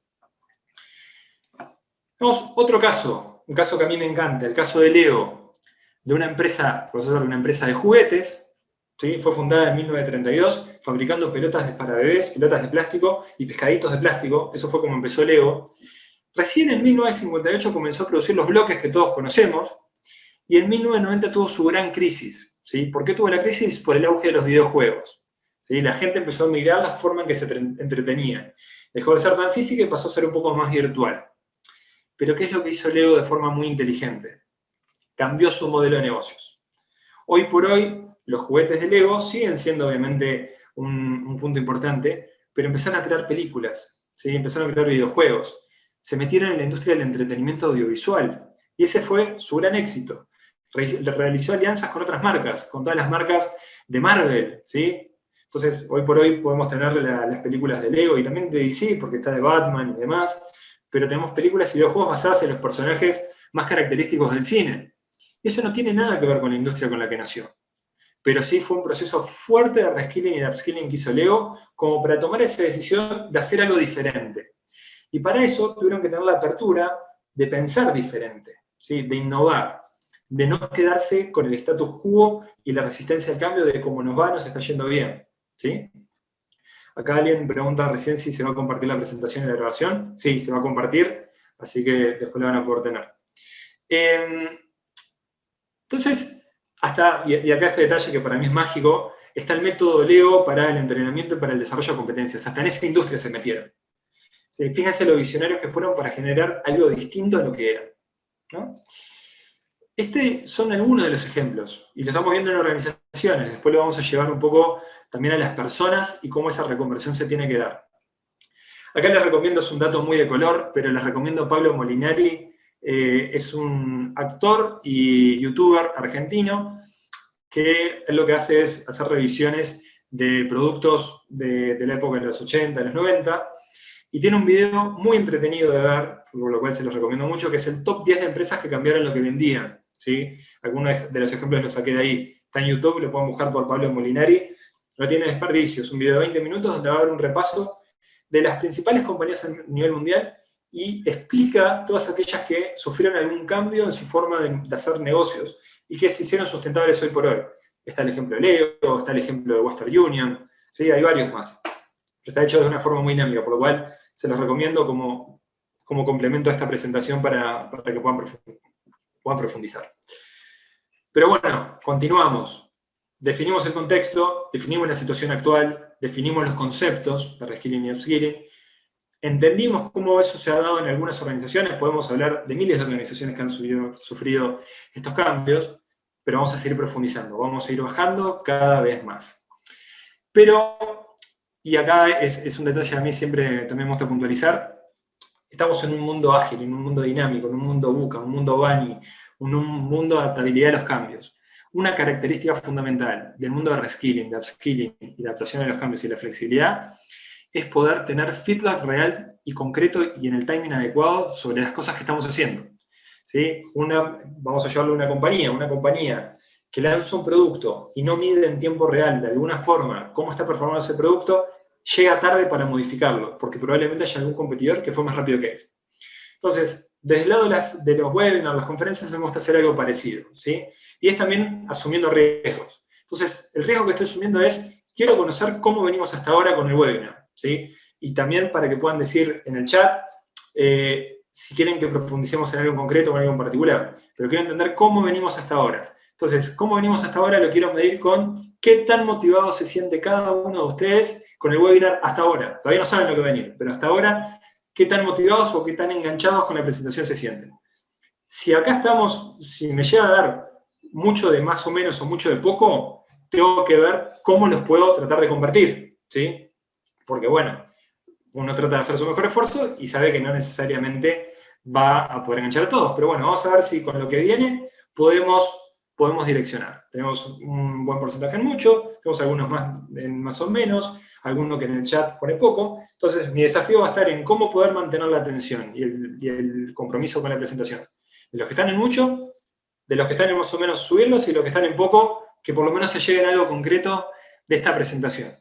Tenemos otro caso, un caso que a mí me encanta, el caso de Lego, de una empresa, profesor, de una empresa de juguetes, ¿sí? Fue fundada en 1932, fabricando pelotas para bebés, pelotas de plástico y pescaditos de plástico. Eso fue como empezó Lego. Recién en 1958 comenzó a producir los bloques que todos conocemos, y en 1990 tuvo su gran crisis. ¿Sí? ¿Por qué tuvo la crisis? Por el auge de los videojuegos. ¿Sí? La gente empezó a migrar la forma en que se entretenía. Dejó de ser tan física y pasó a ser un poco más virtual. Pero ¿qué es lo que hizo Lego de forma muy inteligente? Cambió su modelo de negocios. Hoy por hoy, los juguetes de Lego siguen siendo obviamente un punto importante, pero empezaron a crear películas, ¿sí? Empezaron a crear videojuegos, se metieron en la industria del entretenimiento audiovisual, y ese fue su gran éxito. Realizó alianzas con otras marcas, con todas las marcas de Marvel, ¿sí? Entonces, hoy por hoy podemos tener las películas de Lego y también de DC, porque está de Batman y demás, pero tenemos películas y videojuegos basadas en los personajes más característicos del cine. Y eso no tiene nada que ver con la industria con la que nació. Pero sí fue un proceso fuerte de reskilling y de upskilling que hizo Lego, como para tomar esa decisión de hacer algo diferente. Y para eso tuvieron que tener la apertura de pensar diferente, ¿sí? De innovar, de no quedarse con el status quo y la resistencia al cambio de cómo nos va, nos está yendo bien. ¿Sí? Acá alguien pregunta recién si se va a compartir la presentación y la grabación. Sí, se va a compartir, así que después la van a poder tener. Entonces, y acá este detalle que para mí es mágico, está el método Lego para el entrenamiento y para el desarrollo de competencias. Hasta en esa industria se metieron. ¿Sí? Fíjense lo visionarios que fueron para generar algo distinto a lo que eran, ¿no? Son algunos de los ejemplos, y lo estamos viendo en organizaciones, después lo vamos a llevar un poco también a las personas y cómo esa reconversión se tiene que dar. Acá les recomiendo, es un dato muy de color, pero les recomiendo a Pablo Molinari, es un actor y youtuber argentino, que lo que hace es hacer revisiones de productos de la época de los 80, de los 90, y tiene un video muy entretenido de ver, por lo cual se los recomiendo mucho, que es el top 10 de empresas que cambiaron lo que vendían. ¿Sí? Algunos de los ejemplos los saqué de ahí. Está en YouTube, lo pueden buscar por Pablo Molinari. No tiene desperdicio, es un video de 20 minutos donde va a haber un repaso de las principales compañías a nivel mundial y explica todas aquellas que sufrieron algún cambio en su forma de hacer negocios y que se hicieron sustentables hoy por hoy. Está el ejemplo de Leo, está el ejemplo de Western Union, ¿sí? Hay varios más. Pero está hecho de una forma muy dinámica, por lo cual se los recomiendo como complemento a esta presentación para que puedan profundizar. Pero bueno, continuamos. Definimos el contexto, definimos la situación actual, definimos los conceptos de reskilling y upskilling, entendimos cómo eso se ha dado en algunas organizaciones, podemos hablar de miles de organizaciones que han sufrido estos cambios, pero vamos a seguir profundizando, vamos a ir bajando cada vez más. Pero, y acá es un detalle que a mí siempre también me gusta puntualizar, estamos en un mundo ágil, en un mundo dinámico, en un mundo VUCA, un mundo BANI, un mundo de adaptabilidad a los cambios. Una característica fundamental del mundo de reskilling, de upskilling y de adaptación a los cambios y la flexibilidad es poder tener feedback real y concreto y en el timing adecuado sobre las cosas que estamos haciendo. ¿Sí? Vamos a llevarlo a una compañía que lanza un producto y no mide en tiempo real de alguna forma cómo está performando ese producto, llega tarde para modificarlo, porque probablemente haya algún competidor que fue más rápido que él. Entonces, desde el lado de los webinars, las conferencias, me gusta hacer algo parecido, ¿sí? Y es también asumiendo riesgos. Entonces, el riesgo que estoy asumiendo es, quiero conocer cómo venimos hasta ahora con el webinar, ¿sí? Y también para que puedan decir en el chat si quieren que profundicemos en algo en concreto o en algo en particular. Pero quiero entender cómo venimos hasta ahora. Entonces, cómo venimos hasta ahora lo quiero medir con qué tan motivado se siente cada uno de ustedes con el webinar hasta ahora. Todavía no saben lo que va a venir, pero hasta ahora, qué tan motivados o qué tan enganchados con la presentación se sienten. Si acá estamos, si me llega a dar mucho de más o menos o mucho de poco, tengo que ver cómo los puedo tratar de convertir, ¿sí? Porque bueno, uno trata de hacer su mejor esfuerzo y sabe que no necesariamente va a poder enganchar a todos. Pero bueno, vamos a ver si con lo que viene podemos direccionar. Tenemos un buen porcentaje en mucho, tenemos algunos más o menos, alguno que en el chat pone poco. Entonces, mi desafío va a estar en cómo poder mantener la atención y el compromiso con la presentación. De los que están en mucho, de los que están en más o menos subirlos, y los que están en poco, que por lo menos se lleguen a algo concreto de esta presentación.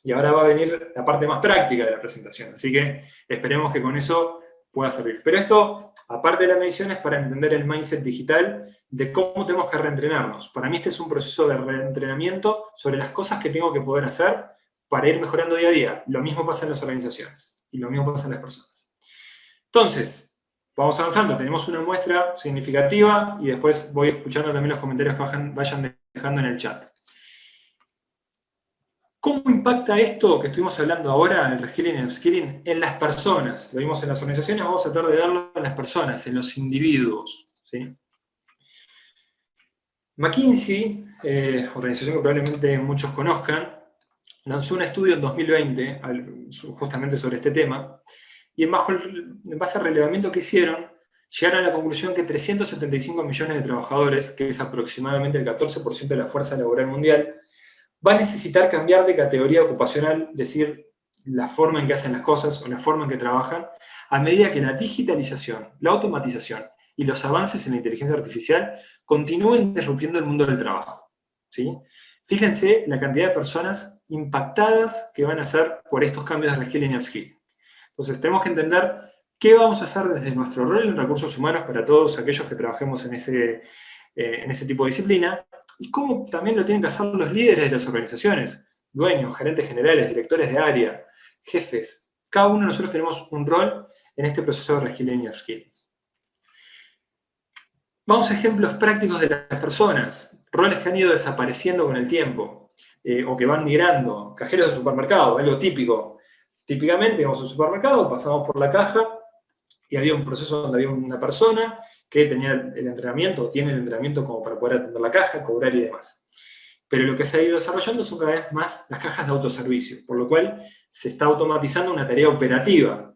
Y ahora va a venir la parte más práctica de la presentación. Así que esperemos que con eso pueda servir. Pero esto, aparte de la medición, es para entender el mindset digital de cómo tenemos que reentrenarnos. Para mí este es un proceso de reentrenamiento sobre las cosas que tengo que poder hacer para ir mejorando día a día. Lo mismo pasa en las organizaciones y lo mismo pasa en las personas. Entonces, vamos avanzando. Tenemos una muestra significativa y después voy escuchando también los comentarios que vayan dejando en el chat. ¿Cómo impacta esto que estuvimos hablando ahora, el reskilling y el upskilling, en las personas? Lo vimos en las organizaciones, vamos a tratar de darlo en las personas, en los individuos, ¿sí? McKinsey, organización que probablemente muchos conozcan, lanzó un estudio en 2020 justamente sobre este tema, y en base al relevamiento que hicieron, llegaron a la conclusión que 375 millones de trabajadores, que es aproximadamente el 14% de la fuerza laboral mundial, va a necesitar cambiar de categoría ocupacional, es decir, la forma en que hacen las cosas o la forma en que trabajan, a medida que la digitalización, la automatización y los avances en la inteligencia artificial continúen disrumpiendo el mundo del trabajo, ¿sí? Fíjense la cantidad de personas impactadas que van a ser por estos cambios de reskilling y upskilling. Entonces tenemos que entender qué vamos a hacer desde nuestro rol en recursos humanos para todos aquellos que trabajemos en ese tipo de disciplina, y cómo también lo tienen que hacer los líderes de las organizaciones, dueños, gerentes generales, directores de área, jefes. Cada uno de nosotros tenemos un rol en este proceso de reskilling y upskilling. Vamos a ejemplos prácticos de las personas, roles que han ido desapareciendo con el tiempo, o que van migrando, cajeros de supermercado, algo típico. Típicamente vamos al supermercado, pasamos por la caja, y había un proceso donde había una persona que tenía el entrenamiento, o tiene el entrenamiento como para poder atender la caja, cobrar y demás. Pero lo que se ha ido desarrollando son cada vez más las cajas de autoservicio, por lo cual se está automatizando una tarea operativa.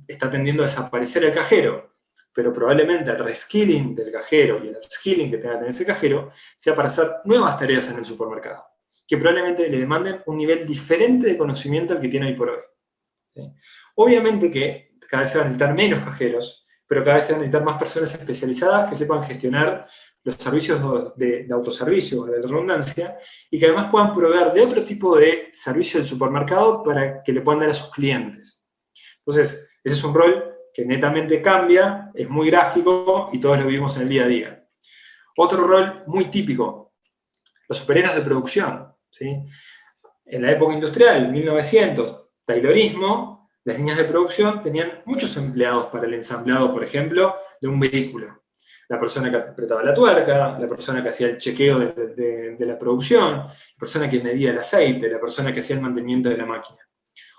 Está tendiendo a desaparecer el cajero, pero probablemente el reskilling del cajero y el upskilling que tenga que tener ese cajero sea para hacer nuevas tareas en el supermercado, que probablemente le demanden un nivel diferente de conocimiento al que tiene hoy por hoy. ¿Sí? Obviamente que cada vez se van a necesitar menos cajeros, pero cada vez se van a necesitar más personas especializadas que sepan gestionar los servicios de autoservicio, de redundancia, y que además puedan proveer de otro tipo de servicio del supermercado para que le puedan dar a sus clientes. Entonces, ese es un rol que netamente cambia, es muy gráfico y todos lo vivimos en el día a día. Otro rol muy típico, los obreros de producción. ¿Sí? En la época industrial, 1900, taylorismo, las líneas de producción tenían muchos empleados para el ensamblado, por ejemplo, de un vehículo. La persona que apretaba la tuerca, la persona que hacía el chequeo de la producción, la persona que medía el aceite, la persona que hacía el mantenimiento de la máquina.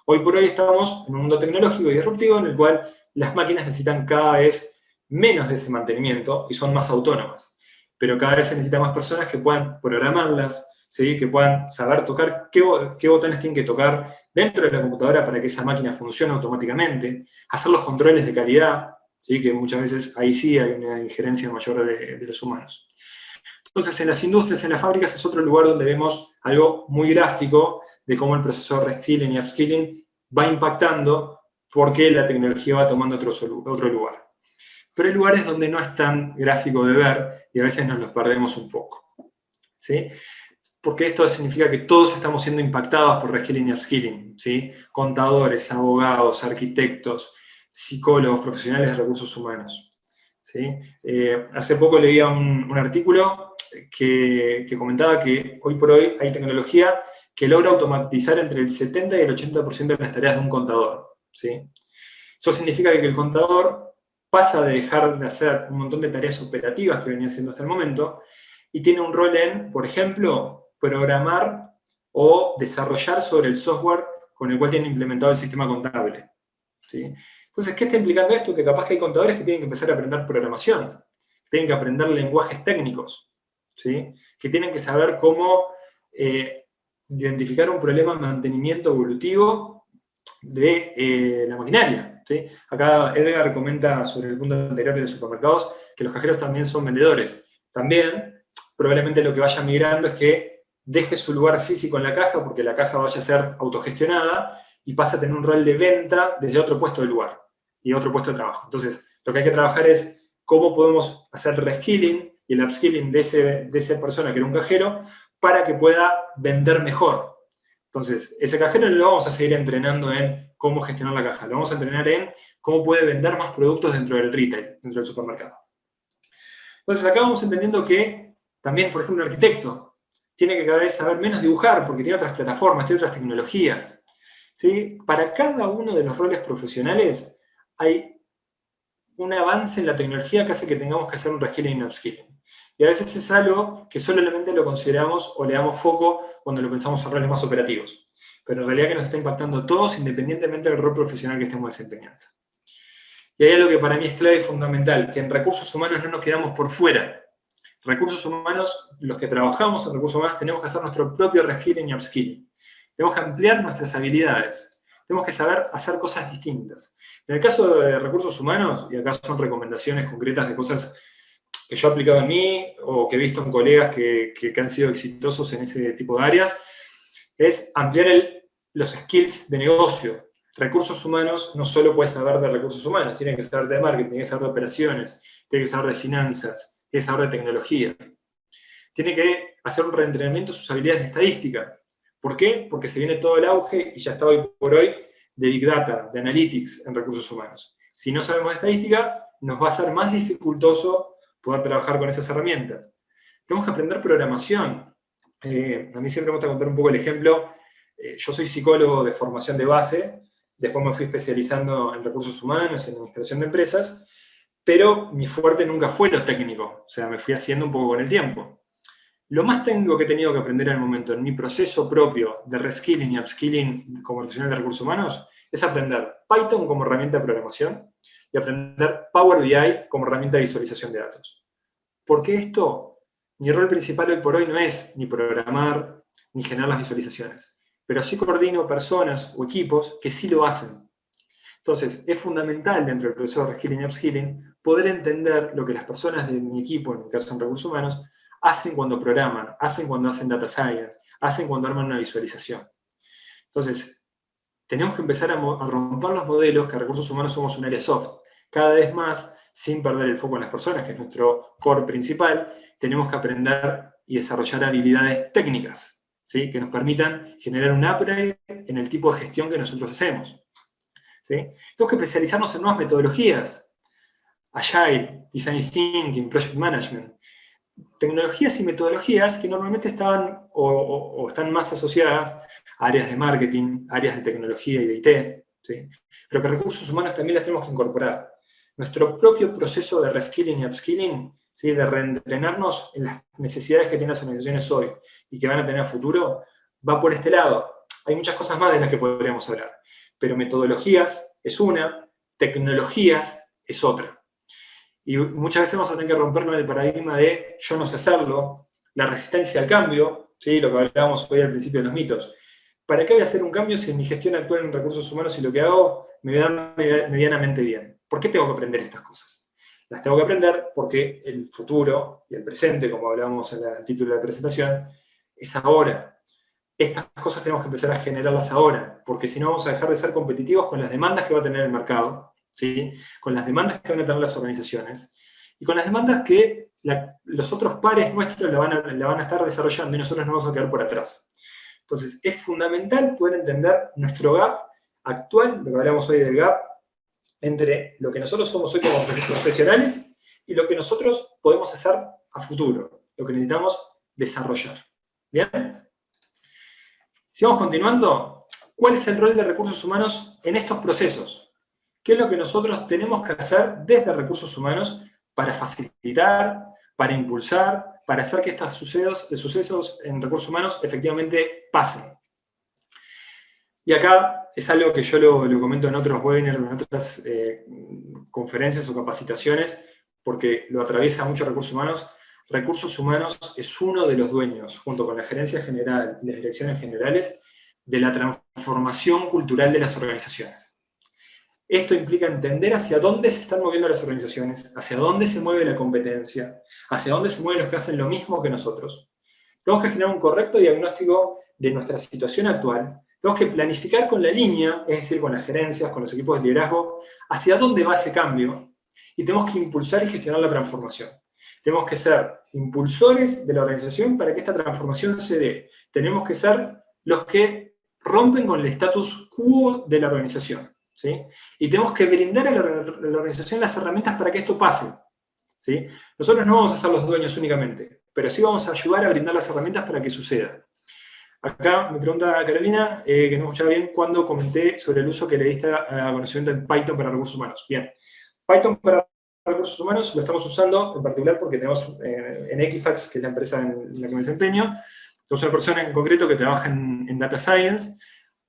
Hoy por hoy estamos en un mundo tecnológico y disruptivo en el cual las máquinas necesitan cada vez menos de ese mantenimiento y son más autónomas. Pero cada vez se necesitan más personas que puedan programarlas, ¿sí? Que puedan saber tocar qué botones tienen que tocar dentro de la computadora para que esa máquina funcione automáticamente, hacer los controles de calidad, ¿sí? Que muchas veces ahí sí hay una injerencia mayor de los humanos. Entonces, en las industrias, en las fábricas, es otro lugar donde vemos algo muy gráfico de cómo el proceso de reskilling y upskilling va impactando porque la tecnología va tomando otro lugar. Pero hay lugares donde no es tan gráfico de ver y a veces nos los perdemos un poco. ¿Sí? Porque esto significa que todos estamos siendo impactados por reskilling y upskilling. ¿Sí? Contadores, abogados, arquitectos, psicólogos, profesionales de recursos humanos. ¿Sí? Hace poco leía un artículo que comentaba que hoy por hoy hay tecnología que logra automatizar entre el 70 y el 80% de las tareas de un contador. ¿Sí? Eso significa que el contador pasa de dejar de hacer un montón de tareas operativas que venía haciendo hasta el momento y tiene un rol en, por ejemplo, programar o desarrollar sobre el software con el cual tiene implementado el sistema contable. ¿Sí? Entonces, ¿qué está implicando esto? Que capaz que hay contadores que tienen que empezar a aprender programación, tienen que aprender lenguajes técnicos, ¿sí? Que tienen que saber cómo identificar un problema de mantenimiento evolutivo de la maquinaria. ¿Sí? Acá Edgar comenta sobre el punto anterior de los supermercados que los cajeros también son vendedores. También, probablemente lo que vaya migrando es que deje su lugar físico en la caja porque la caja vaya a ser autogestionada y pasa a tener un rol de venta desde otro puesto de lugar y otro puesto de trabajo. Entonces, lo que hay que trabajar es cómo podemos hacer el reskilling y el upskilling de esa persona que era un cajero para que pueda vender mejor. Entonces, ese cajero no lo vamos a seguir entrenando en cómo gestionar la caja, lo vamos a entrenar en cómo puede vender más productos dentro del retail, dentro del supermercado. Entonces, acá vamos entendiendo que también, por ejemplo, un arquitecto tiene que cada vez saber menos dibujar porque tiene otras plataformas, tiene otras tecnologías. ¿Sí? Para cada uno de los roles profesionales hay un avance en la tecnología que hace que tengamos que hacer un reskilling y un upskilling. Y a veces es algo que solamente lo consideramos o le damos foco cuando lo pensamos en roles más operativos. Pero en realidad que nos está impactando a todos independientemente del rol profesional que estemos desempeñando. Y hay algo que para mí es clave y fundamental, que en recursos humanos no nos quedamos por fuera. Recursos humanos, los que trabajamos en recursos humanos, tenemos que hacer nuestro propio reskilling y upskilling. Tenemos que ampliar nuestras habilidades. Tenemos que saber hacer cosas distintas. En el caso de recursos humanos, y acá son recomendaciones concretas de cosas que yo he aplicado en mí o que he visto en colegas que han sido exitosos en ese tipo de áreas, es ampliar los skills de negocio. Recursos humanos no solo puede saber de recursos humanos, tiene que saber de marketing, tiene que saber de operaciones, tiene que saber de finanzas, tiene que saber de tecnología. Tiene que hacer un reentrenamiento de sus habilidades de estadística. ¿Por qué? Porque se viene todo el auge, y ya está hoy por hoy, de Big Data, de Analytics en recursos humanos. Si no sabemos de estadística, nos va a ser más dificultoso poder trabajar con esas herramientas. Tenemos que aprender programación. A mí siempre me gusta contar un poco el ejemplo. Yo soy psicólogo de formación de base, después me fui especializando en recursos humanos y en administración de empresas, pero mi fuerte nunca fue lo técnico, o sea, me fui haciendo un poco con el tiempo. Lo más técnico que he tenido que aprender al momento en mi proceso propio de reskilling y upskilling como profesional de recursos humanos es aprender Python como herramienta de programación, y aprender Power BI como herramienta de visualización de datos. ¿Por qué esto? Mi rol principal hoy por hoy no es ni programar ni generar las visualizaciones, pero sí coordino personas o equipos que sí lo hacen. Entonces, es fundamental dentro del proceso de reskilling y upskilling poder entender lo que las personas de mi equipo, en mi caso en recursos humanos, hacen cuando programan, hacen cuando hacen data science, hacen cuando arman una visualización. Entonces, tenemos que empezar a romper los modelos que recursos humanos somos un área soft. Cada vez más, sin perder el foco en las personas, que es nuestro core principal, tenemos que aprender y desarrollar habilidades técnicas, ¿sí? Que nos permitan generar un upgrade en el tipo de gestión que nosotros hacemos. ¿Sí? Tenemos que especializarnos en nuevas metodologías. Agile, Design Thinking, Project Management. Tecnologías y metodologías que normalmente estaban o están más asociadas a áreas de marketing, áreas de tecnología y de IT, ¿sí? Pero que recursos humanos también las tenemos que incorporar. Nuestro propio proceso de reskilling y upskilling, ¿sí? De reentrenarnos en las necesidades que tienen las organizaciones hoy y que van a tener a futuro, va por este lado. Hay muchas cosas más de las que podríamos hablar, pero metodologías es una, tecnologías es otra. Y muchas veces vamos a tener que romper con el paradigma de yo no sé hacerlo, la resistencia al cambio, ¿sí? Lo que hablábamos hoy al principio de los mitos. ¿Para qué voy a hacer un cambio si en mi gestión actual en recursos humanos y lo que hago me da medianamente bien? ¿Por qué tengo que aprender estas cosas? Las tengo que aprender porque el futuro y el presente, como hablábamos en el título de la presentación, es ahora. Estas cosas tenemos que empezar a generarlas ahora, porque si no vamos a dejar de ser competitivos con las demandas que va a tener el mercado, ¿sí? Con las demandas que van a tener las organizaciones, y con las demandas que los otros pares nuestros la van a estar desarrollando y nosotros nos vamos a quedar por atrás. Entonces, es fundamental poder entender nuestro gap actual, lo que hablamos hoy del gap, entre lo que nosotros somos hoy como profesionales y lo que nosotros podemos hacer a futuro, lo que necesitamos desarrollar. ¿Bien? Sigamos continuando. ¿Cuál es el rol de recursos humanos en estos procesos? ¿Qué es lo que nosotros tenemos que hacer desde recursos humanos para facilitar, para impulsar, para hacer que estos sucesos en recursos humanos efectivamente pasen? Y acá es algo que yo lo comento en otros webinars, en otras conferencias o capacitaciones, porque lo atraviesa mucho recursos humanos. Recursos humanos es uno de los dueños, junto con la gerencia general y las direcciones generales, de la transformación cultural de las organizaciones. Esto implica entender hacia dónde se están moviendo las organizaciones, hacia dónde se mueve la competencia, hacia dónde se mueven los que hacen lo mismo que nosotros. Tenemos que generar un correcto diagnóstico de nuestra situación actual. Tenemos que planificar con la línea, es decir, con las gerencias, con los equipos de liderazgo, hacia dónde va ese cambio, y tenemos que impulsar y gestionar la transformación. Tenemos que ser impulsores de la organización para que esta transformación se dé. Tenemos que ser los que rompen con el status quo de la organización, ¿sí? Y tenemos que brindar a la organización las herramientas para que esto pase, ¿sí? Nosotros no vamos a ser los dueños únicamente, pero sí vamos a ayudar a brindar las herramientas para que suceda. Acá me pregunta Carolina, que no escuchaba bien, cuando comenté sobre el uso que le diste a conocimiento en Python para recursos humanos. Bien, Python para recursos humanos lo estamos usando en particular porque tenemos en Equifax, que es la empresa en la que me desempeño, tenemos una persona en concreto que trabaja en Data Science,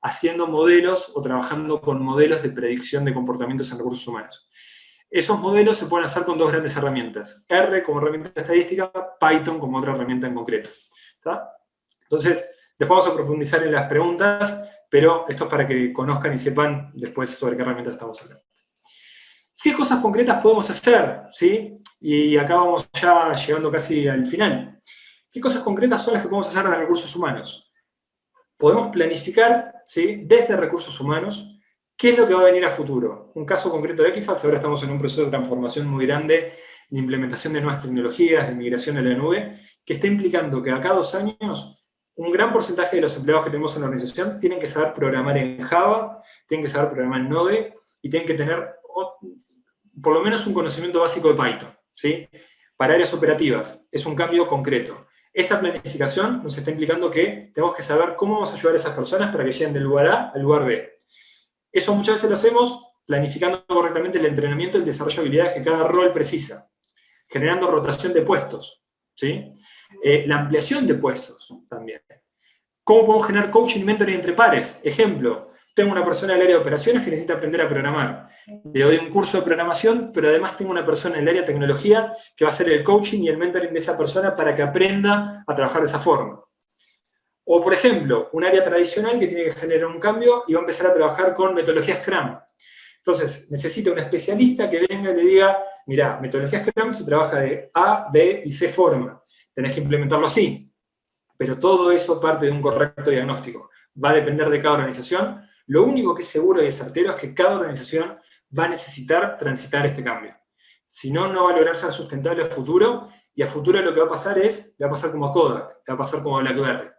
haciendo modelos o trabajando con modelos de predicción de comportamientos en recursos humanos. Esos modelos se pueden hacer con dos grandes herramientas. R como herramienta estadística, Python como otra herramienta en concreto. ¿Está? Entonces, después vamos a profundizar en las preguntas, pero esto es para que conozcan y sepan después sobre qué herramientas estamos hablando. ¿Qué cosas concretas podemos hacer? ¿Sí? Y acá vamos ya llegando casi al final. ¿Qué cosas concretas son las que podemos hacer en recursos humanos? Podemos planificar, ¿sí? Desde recursos humanos qué es lo que va a venir a futuro. Un caso concreto de Equifax, ahora estamos en un proceso de transformación muy grande, de implementación de nuevas tecnologías, de migración a la nube, que está implicando que a cada 2 años un gran porcentaje de los empleados que tenemos en la organización tienen que saber programar en Java, tienen que saber programar en Node y tienen que tener por lo menos un conocimiento básico de Python, ¿sí? Para áreas operativas, es un cambio concreto. Esa planificación nos está implicando que tenemos que saber cómo vamos a ayudar a esas personas para que lleguen del lugar A al lugar B. Eso muchas veces lo hacemos planificando correctamente el entrenamiento y el desarrollo de habilidades que cada rol precisa, generando rotación de puestos, ¿sí? La ampliación de puestos también. ¿Cómo podemos generar coaching y mentoring entre pares? Ejemplo, tengo una persona del área de operaciones que necesita aprender a programar. Le doy un curso de programación, pero además tengo una persona en el área de tecnología que va a hacer el coaching y el mentoring de esa persona para que aprenda a trabajar de esa forma. O, por ejemplo, un área tradicional que tiene que generar un cambio y va a empezar a trabajar con metodología Scrum. Entonces, necesita un especialista que venga y le diga, mirá, metodología Scrum se trabaja de A, B y C forma. Tenés que implementarlo así. Pero todo eso parte de un correcto diagnóstico. Va a depender de cada organización. Lo único que es seguro y certero es que cada organización va a necesitar transitar este cambio. Si no, no va a lograr ser sustentable a futuro, y a futuro lo que va a pasar le va a pasar como a Kodak, le va a pasar como a BlackBerry.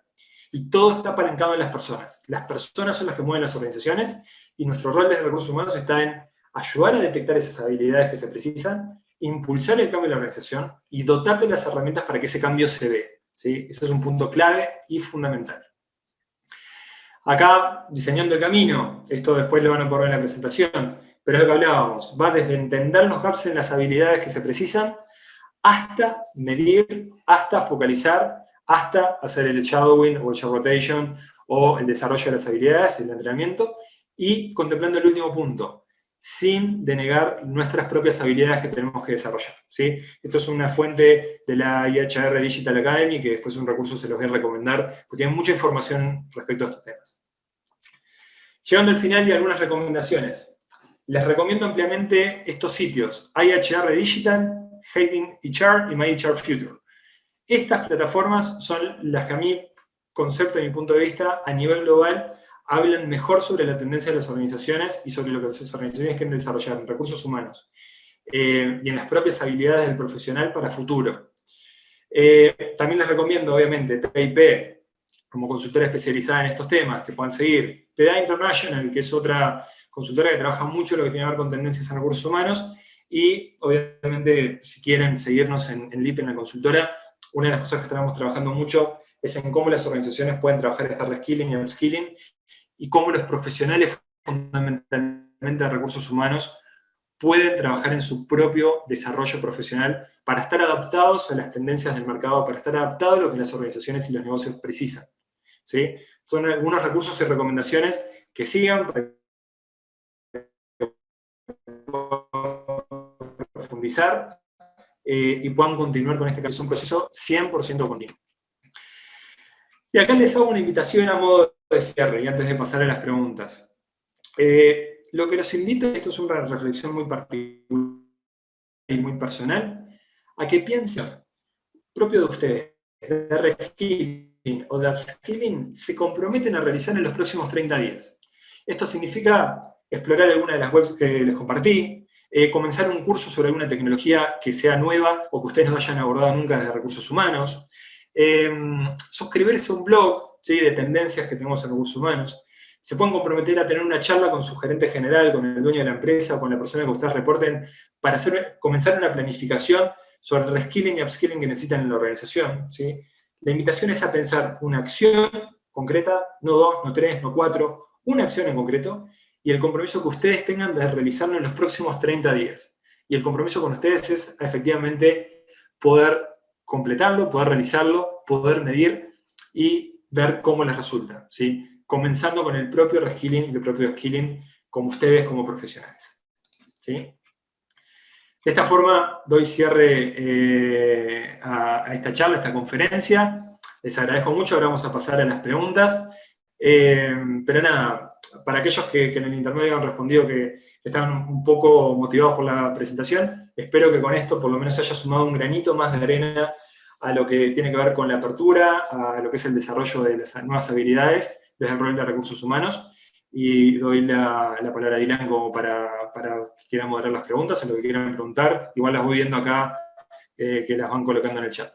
Y todo está apalancado en las personas. Las personas son las que mueven las organizaciones, y nuestro rol desde recursos humanos está en ayudar a detectar esas habilidades que se precisan, impulsar el cambio de la organización y dotar de las herramientas para que ese cambio se dé. ¿Sí? Ese es un punto clave y fundamental. Acá, diseñando el camino, esto después lo van a poner en la presentación, pero es lo que hablábamos, va desde entender los gaps en las habilidades que se precisan, hasta medir, hasta focalizar, hasta hacer el shadowing o el job rotation, o el desarrollo de las habilidades, el entrenamiento, y contemplando el último punto, sin denegar nuestras propias habilidades que tenemos que desarrollar. ¿Sí? Esto es una fuente de la IHR Digital Academy, que después un recurso se los voy a recomendar, porque tiene mucha información respecto a estos temas. Llegando al final y algunas recomendaciones. Les recomiendo ampliamente estos sitios, IHR Digital, Having HR y My HR Future. Estas plataformas son las que a mí, concepto de mi punto de vista, a nivel global, hablan mejor sobre la tendencia de las organizaciones y sobre lo que las organizaciones quieren desarrollar en recursos humanos y en las propias habilidades del profesional para futuro. También les recomiendo, obviamente, PIP, como consultora especializada en estos temas, que puedan seguir. PDA International, que es otra consultora que trabaja mucho lo que tiene que ver con tendencias en recursos humanos, y obviamente, si quieren seguirnos en LIP, en la consultora, una de las cosas que estamos trabajando mucho es en cómo las organizaciones pueden trabajar este reskilling y upskilling, y cómo los profesionales fundamentalmente de recursos humanos pueden trabajar en su propio desarrollo profesional para estar adaptados a las tendencias del mercado, para estar adaptados a lo que las organizaciones y los negocios precisan. ¿Sí? Son algunos recursos y recomendaciones que sigan para profundizar y puedan continuar con este caso, un proceso 100% continuo. Y acá les hago una invitación a modo de cierre, y antes de pasar a las preguntas. Lo que los invito, esto es una reflexión muy particular y muy personal, a que piensen, propio de ustedes, de reskilling o de upskilling, se comprometen a realizar en los próximos 30 días. Esto significa explorar alguna de las webs que les compartí, comenzar un curso sobre alguna tecnología que sea nueva o que ustedes no hayan abordado nunca desde recursos humanos, suscribirse a un blog, ¿sí?, de tendencias que tenemos en recursos humanos. Se pueden comprometer a tener una charla con su gerente general, con el dueño de la empresa, o con la persona que ustedes reporten, para comenzar una planificación sobre el reskilling y upskilling que necesitan en la organización. ¿Sí? La invitación es a pensar una acción concreta, no 2, no 3, no 4, una acción en concreto, y el compromiso que ustedes tengan de realizarlo en los próximos 30 días. Y el compromiso con ustedes es efectivamente poder completarlo, poder realizarlo, poder medir y ver cómo les resulta, ¿sí? Comenzando con el propio reskilling y el propio skilling como ustedes como profesionales. ¿Sí? De esta forma doy cierre a esta charla, a esta conferencia. Les agradezco mucho, ahora vamos a pasar a las preguntas. Pero nada, para aquellos que en el intermedio han respondido que estaban un poco motivados por la presentación, espero que con esto por lo menos haya sumado un granito más de arena a lo que tiene que ver con la apertura, a lo que es el desarrollo de las nuevas habilidades desde el rol de recursos humanos, y doy la palabra a Dylan como para que quieran moderar las preguntas, en lo que quieran preguntar. Igual las voy viendo acá, que las van colocando en el chat.